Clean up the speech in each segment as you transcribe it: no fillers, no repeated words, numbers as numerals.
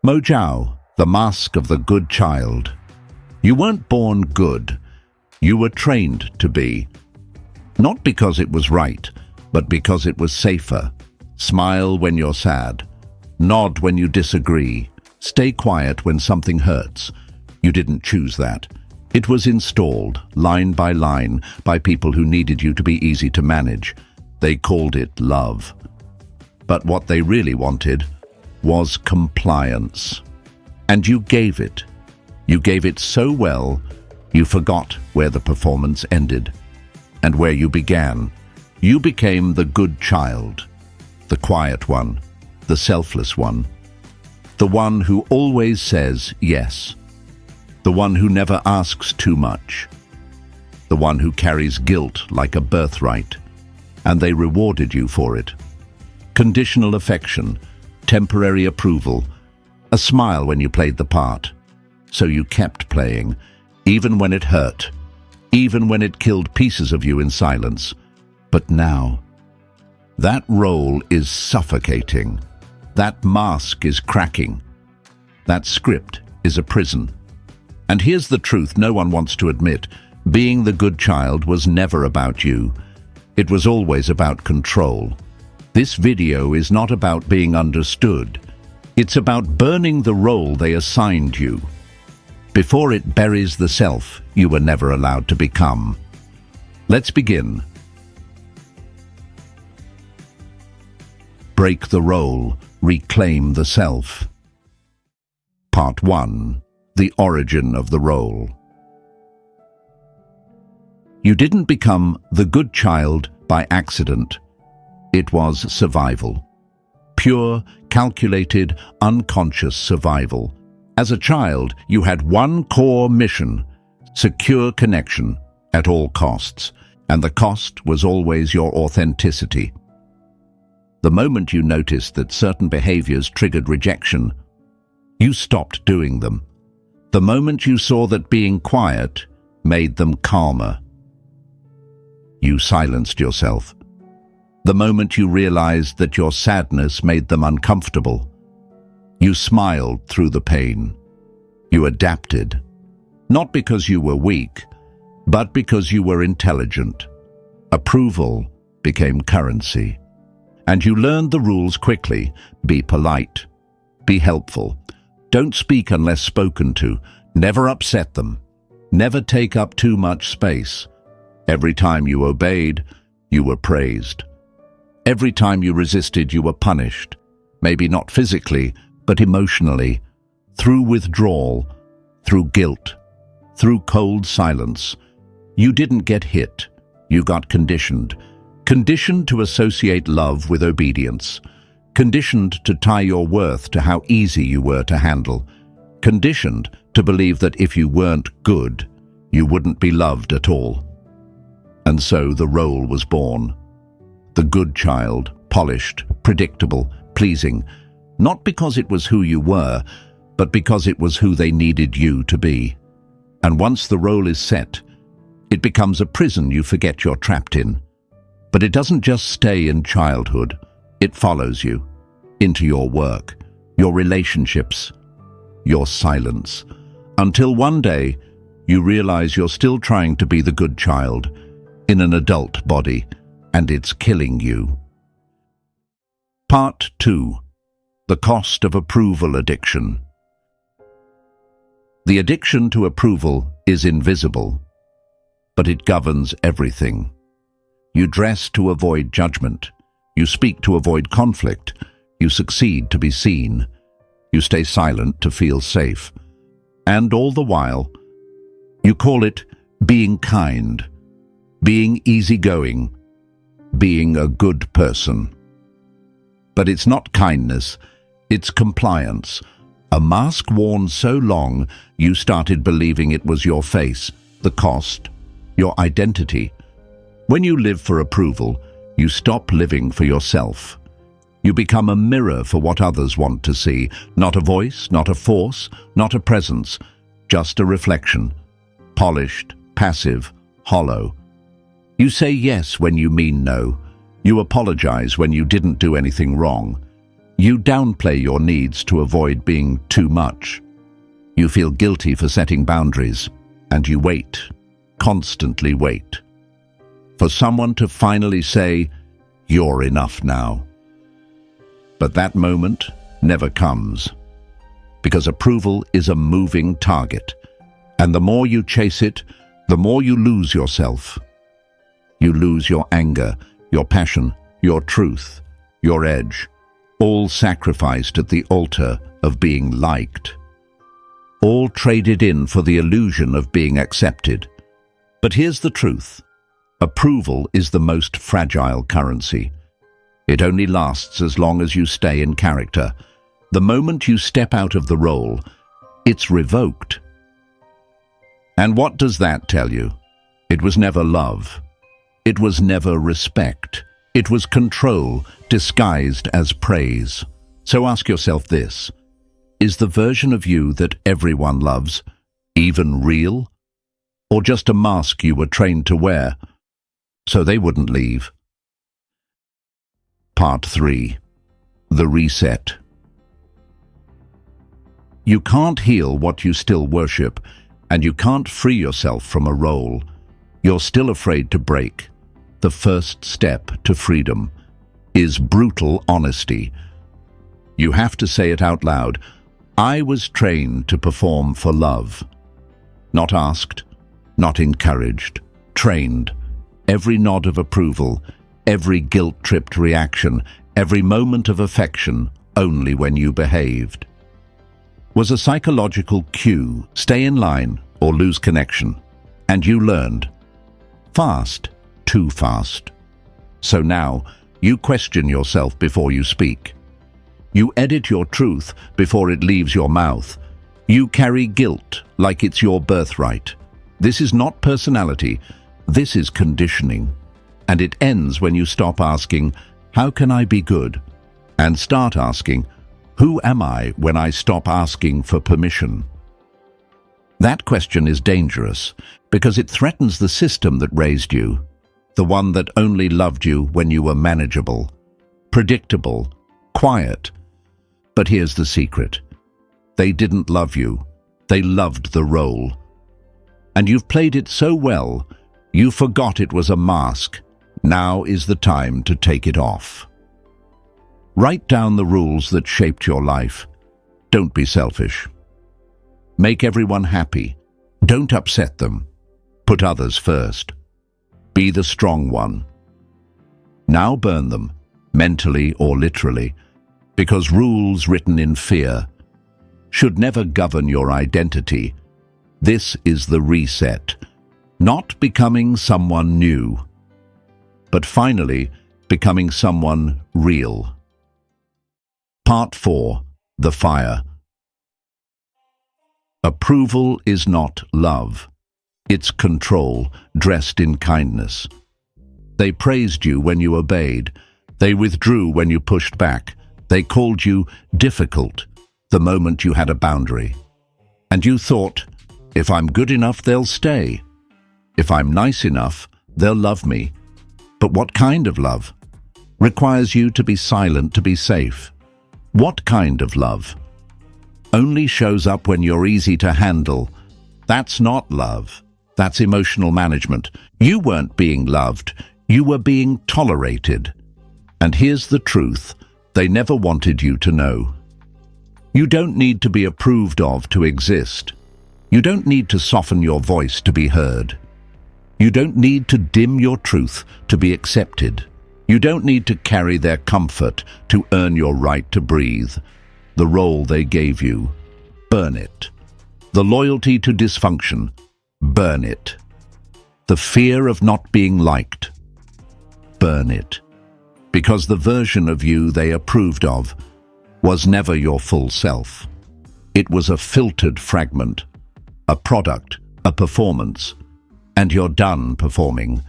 Mojao, the mask of the good child. You weren't born good. You were trained to be. Not because it was right, but because it was safer. Smile when you're sad. Nod when you disagree. Stay quiet when something hurts. You didn't choose that. It was installed, line by line, by people who needed you to be easy to manage. They called it love. But what they really wanted was compliance. And you gave it. You gave it so well, you forgot where the performance ended and where you began. You became the good child, the quiet one, the selfless one, the one who always says yes, the one who never asks too much, the one who carries guilt like a birthright, and they rewarded you for it. Conditional affection, temporary approval, a smile when you played the part. So you kept playing, even when it hurt, even when it killed pieces of you in silence. But now, that role is suffocating. That mask is cracking. That script is a prison. And here's the truth no one wants to admit. Being the good child was never about you. It was always about control. This video is not about being understood. It's about burning the role they assigned you. Before it buries the self you were never allowed to become. Let's begin. Break the role, reclaim the self. Part 1. The origin of the role. You didn't become the good child by accident. It was survival. Pure, calculated, unconscious survival. As a child, you had one core mission: secure connection at all costs, and the cost was always your authenticity. The moment you noticed that certain behaviors triggered rejection, you stopped doing them. The moment you saw that being quiet made them calmer, you silenced yourself. The moment you realized that your sadness made them uncomfortable, you smiled through the pain. You adapted, not because you were weak, but because you were intelligent. Approval became currency. And you learned the rules quickly. Be polite. Be helpful. Don't speak unless spoken to. Never upset them. Never take up too much space. Every time you obeyed, you were praised. Every time you resisted, you were punished. Maybe not physically, but emotionally. Through withdrawal, through guilt, through cold silence. You didn't get hit. You got conditioned. Conditioned to associate love with obedience. Conditioned to tie your worth to how easy you were to handle. Conditioned to believe that if you weren't good, you wouldn't be loved at all. And so the role was born. The good child, polished, predictable, pleasing, not because it was who you were, but because it was who they needed you to be. And once the role is set, it becomes a prison you forget you're trapped in. But it doesn't just stay in childhood. It follows you into your work, your relationships, your silence, until one day you realize you're still trying to be the good child in an adult body, and it's killing you. Part 2. The cost of approval addiction. The addiction to approval is invisible, but it governs everything. You dress to avoid judgment. You speak to avoid conflict. You succeed to be seen. You stay silent to feel safe. And all the while, you call it being kind, being easygoing, being a good person. But it's not kindness, it's compliance. A mask worn so long, you started believing it was your face, the cost, your identity. When you live for approval, you stop living for yourself. You become a mirror for what others want to see, not a voice, not a force, not a presence, just a reflection. Polished, passive, hollow. You say yes when you mean no. You apologize when you didn't do anything wrong. You downplay your needs to avoid being too much. You feel guilty for setting boundaries, and you wait, constantly wait, for someone to finally say, "You're enough now." But that moment never comes, because approval is a moving target, and the more you chase it, the more you lose yourself. You lose your anger, your passion, your truth, your edge, all sacrificed at the altar of being liked, all traded in for the illusion of being accepted. But here's the truth. Approval is the most fragile currency. It only lasts as long as you stay in character. The moment you step out of the role, it's revoked. And what does that tell you? It was never love. It was never respect. It was control disguised as praise. So ask yourself this: is the version of you that everyone loves even real? Or just a mask you were trained to wear so they wouldn't leave? Part 3. The Reset. You can't heal what you still worship, and you can't free yourself from a role you're still afraid to break. The first step to freedom is brutal honesty. You have to say it out loud. I was trained to perform for love. Not asked, not encouraged, trained. Every nod of approval, every guilt-tripped reaction, every moment of affection, only when you behaved. Was a psychological cue: stay in line or lose connection. And you learned. Fast, too fast. So now, you question yourself before you speak. You edit your truth before it leaves your mouth. You carry guilt like it's your birthright. This is not personality, this is conditioning. And it ends when you stop asking, "How can I be good?" and start asking, "Who am I when I stop asking for permission?" That question is dangerous because it threatens the system that raised you, the one that only loved you when you were manageable, predictable, quiet. But here's the secret. They didn't love you. They loved the role. And you've played it so well, you forgot it was a mask. Now is the time to take it off. Write down the rules that shaped your life. Don't be selfish. Make everyone happy. Don't upset them. Put others first. Be the strong one. Now burn them, mentally or literally, because rules written in fear should never govern your identity. This is the reset. Not becoming someone new, but finally becoming someone real. Part 4. The Fire. Approval is not love. It's control dressed in kindness. They praised you when you obeyed. They withdrew when you pushed back. They called you difficult the moment you had a boundary. And you thought, if I'm good enough, they'll stay. If I'm nice enough, they'll love me. But what kind of love? Requires you to be silent to be safe. What kind of love? Only shows up when you're easy to handle. That's not love. That's emotional management. You weren't being loved. You were being tolerated. And here's the truth. They never wanted you to know. You don't need to be approved of to exist. You don't need to soften your voice to be heard. You don't need to dim your truth to be accepted. You don't need to carry their comfort to earn your right to breathe. The role they gave you, burn it. The loyalty to dysfunction, burn it. The fear of not being liked, burn it. Because the version of you they approved of was never your full self. It was a filtered fragment, a product, a performance, and you're done performing.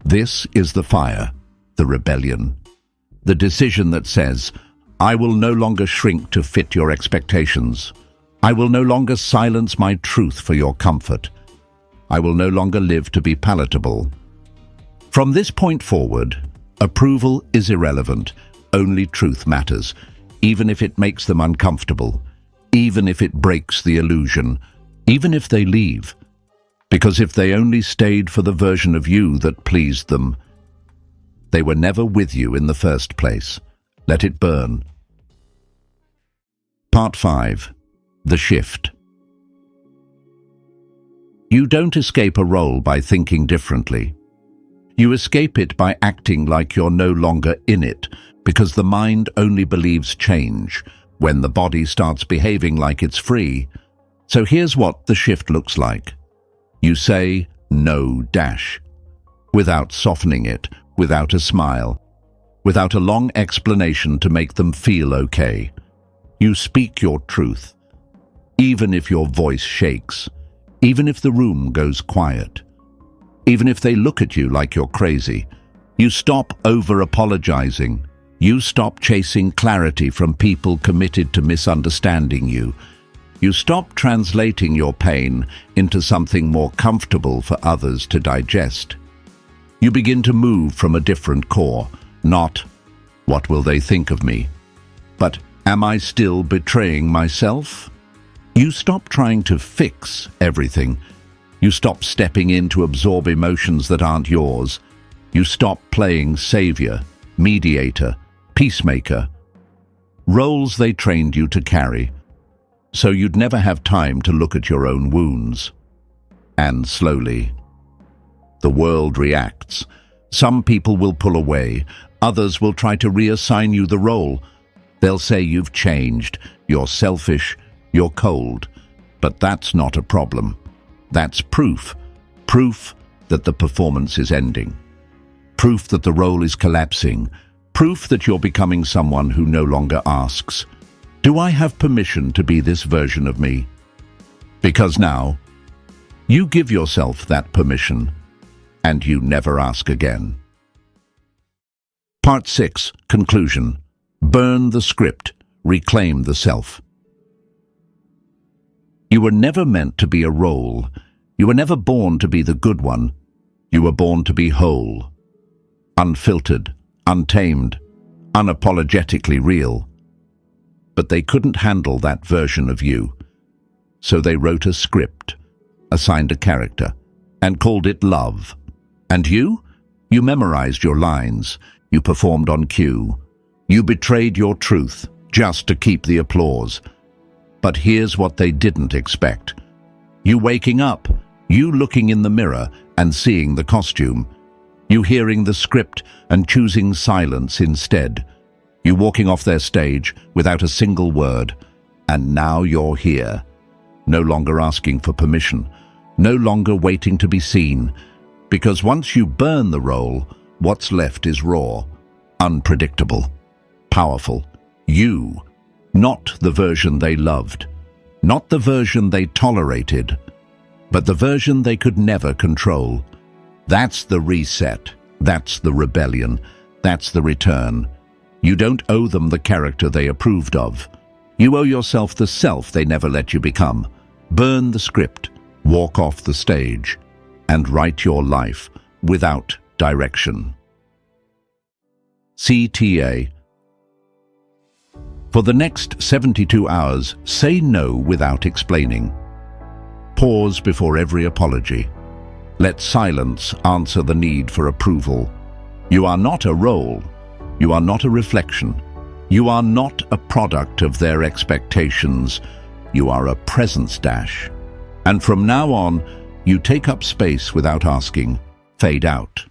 This is the fire, the rebellion, the decision that says, I will no longer shrink to fit your expectations. I will no longer silence my truth for your comfort. I will no longer live to be palatable. From this point forward, approval is irrelevant. Only truth matters. even if it makes them uncomfortable, even if it breaks the illusion, even if they leave. Because if they only stayed for the version of you that pleased them, they were never with you in the first place. Let it burn. Part 5. The Shift. You don't escape a role by thinking differently. You escape it by acting like you're no longer in it, because the mind only believes change when the body starts behaving like it's free. So here's what the shift looks like. You say no dash, without softening it, without a smile, without a long explanation to make them feel okay. You speak your truth, even if your voice shakes, even if the room goes quiet, even if they look at you like you're crazy. You stop over-apologizing. You stop chasing clarity from people committed to misunderstanding you. You stop translating your pain into something more comfortable for others to digest. You begin to move from a different core, not, what will they think of me? But, am I still betraying myself? You stop trying to fix everything. You stop stepping in to absorb emotions that aren't yours. You stop playing savior, mediator, peacemaker, roles they trained you to carry, so you'd never have time to look at your own wounds. And slowly, the world reacts. Some people will pull away. Others will try to reassign you the role. They'll say you've changed, you're selfish, you're cold. But that's not a problem. That's proof. Proof that the performance is ending. Proof that the role is collapsing. Proof that you're becoming someone who no longer asks, do I have permission to be this version of me? Because now, you give yourself that permission, and you never ask again. Part 6. Conclusion. Burn the script. Reclaim the self. You were never meant to be a role. You were never born to be the good one. You were born to be whole, unfiltered, untamed, unapologetically real. But they couldn't handle that version of you. So they wrote a script, assigned a character, and called it love. And you? You memorized your lines. You performed on cue. You betrayed your truth just to keep the applause. But here's what they didn't expect. You waking up, you looking in the mirror and seeing the costume. You hearing the script and choosing silence instead. You walking off their stage without a single word. And now you're here, no longer asking for permission, no longer waiting to be seen. Because once you burn the role, what's left is raw, unpredictable, powerful. You, not the version they loved, not the version they tolerated, but the version they could never control. That's the reset. That's the rebellion. That's the return. You don't owe them the character they approved of. You owe yourself the self they never let you become. Burn the script, walk off the stage, and write your life without direction. CTA. For the next 72 hours, say no without explaining. Pause before every apology. Let silence answer the need for approval. You are not a role. You are not a reflection. You are not a product of their expectations. You are a presence dash. And from now on, you take up space without asking. Fade out.